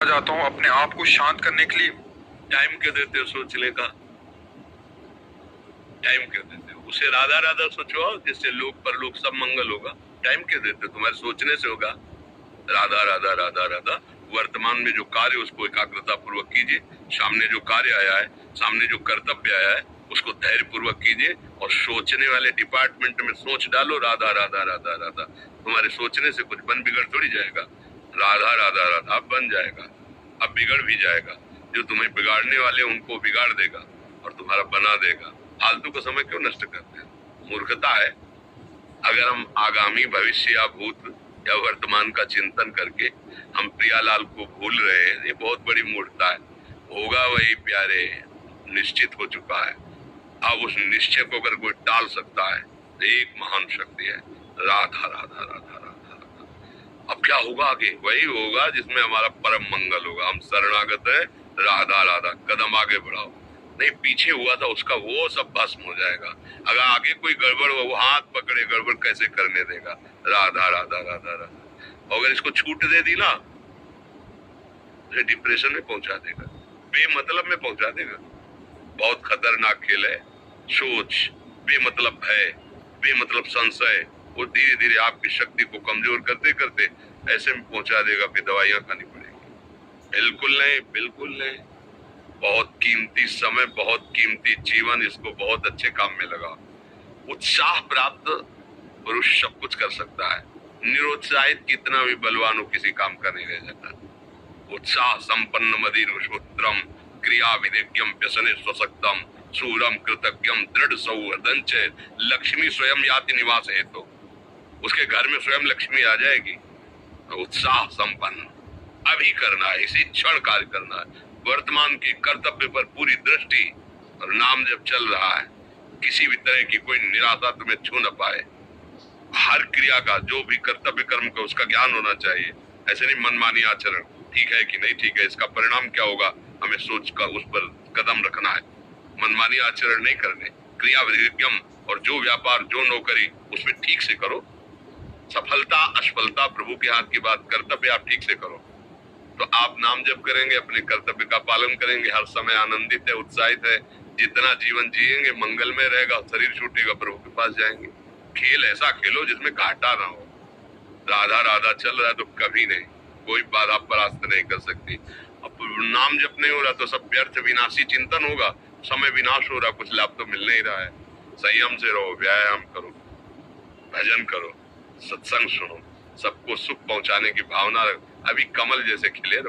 जाता हूँ अपने आप को शांत करने के लिए। टाइम क्यों देते हो सोचने का? टाइम क्यों देते हो? उसे राधा राधा सोचो जिससे लोक परलोक सब मंगल होगा। टाइम क्यों देते हो? तुम्हारे सोचने से होगा। राधा राधा राधा राधा। वर्तमान में जो कार्य उसको एकाग्रता पूर्वक कीजिए। सामने जो कार्य आया है, सामने जो कर्तव्य आया है, उसको धैर्य पूर्वक कीजिए। और सोचने वाले डिपार्टमेंट में सोच डालो राधा राधा राधा राधा। तुम्हारे सोचने से कुछ बन बिगड़ थोड़ी जाएगा। राधा राधा राधा बन जाएगा। अब बिगड़ भी जाएगा। जो तुम्हें बिगाड़ने वाले उनको बिगाड़ देगा और तुम्हारा बना देगा। फालतू का समय क्यों नष्ट करते हैं? मूर्खता है। अगर हम आगामी भविष्य या भूत या वर्तमान का चिंतन करके हम प्रियालाल को भूल रहे हैं, ये बहुत बड़ी मूर्खता है। होगा वही प्यारे, निश्चित हो चुका है। अब उस निश्चय को अगर कोई टाल सकता है तो एक महान शक्ति है, राधा राधा राधा राधा राधा। अब क्या होगा आगे? वही होगा जिसमें हमारा परम मंगल होगा। हम शरणागत है, राधा राधा। कदम आगे बढ़ाओ। नहीं, पीछे हुआ था उसका वो सब भस्म हो जाएगा। अगर आगे कोई गड़बड़ हो, वो हाथ पकड़े गड़बड़ कैसे करने देगा? राधा राधा राधा राधा। अगर इसको छूट दे दी ना, तो डिप्रेशन में पहुंचा देगा, बेमतलब में पहुंचा देगा। बहुत खतरनाक खेल है। सोच, बेमतलब भय, बेमतलब संशय, वो धीरे धीरे आपकी शक्ति को कमजोर करते करते ऐसे में पहुंचा देगा कि दवाइयां खानी पड़ेगी। बिल्कुल नहीं, बिल्कुल नहीं। बहुत कीमती समय, बहुत कीमती जीवन, इसको बहुत अच्छे काम में लगा। उत्साह प्राप्त पुरुष सब कुछ कर सकता है। निरुत्साहित कितना भी बलवान हो, किसी काम का नहीं रह जाता। उत्साह संपन्न मदीर विश्वोत्तरम क्रिया विदेक्यम व्यसने स्वशक्तम सूरम कृतज्ञम दृढ़ सौहृदं च लक्ष्मी स्वयं याति निवास है। तो उसके घर में स्वयं लक्ष्मी आ जाएगी। तो उत्साह संपन्न अभी करना है, इसी क्षण कार्य करना है। वर्तमान के कर्तव्य पर पूरी दृष्टि और नाम जब चल रहा है, किसी भी तरह की कोई निराशा तुम्हें छू न पाए। हर क्रिया का, जो भी कर्तव्य कर्म का, उसका ज्ञान होना चाहिए। ऐसे नहीं मनमानी आचरण, ठीक है कि नहीं ठीक है, इसका परिणाम क्या होगा, हमें सोच का उस पर कदम रखना है। मनमानी आचरण नहीं करने, क्रिया विज्ञम, और जो व्यापार जो नौकरी उसमें ठीक से करो। सफलता असफलता प्रभु के हाथ की बात, कर्तव्य आप ठीक से करो तो आप नाम जप करेंगे, अपने कर्तव्य का पालन करेंगे, हर समय आनंदित है, उत्साहित है। जितना जीवन जिएंगे मंगल में रहेगा, शरीर छूटेगा प्रभु के पास जाएंगे। खेल ऐसा खेलो जिसमें घाटा ना हो। राधा राधा चल रहा है तो कभी नहीं, कोई बाधा परास्त नहीं कर सकती। अब नाम जप नहीं हो रहा तो सब व्यर्थ विनाशी चिंतन होगा। समय विनाश हो रहा, कुछ लाभ तो मिल नहीं रहा है। संयम से रहो, व्यायाम करो, भजन करो, सत्संग सुनो, सबको सुख पहुंचाने की भावना। अभी कमल जैसे खिले रहो।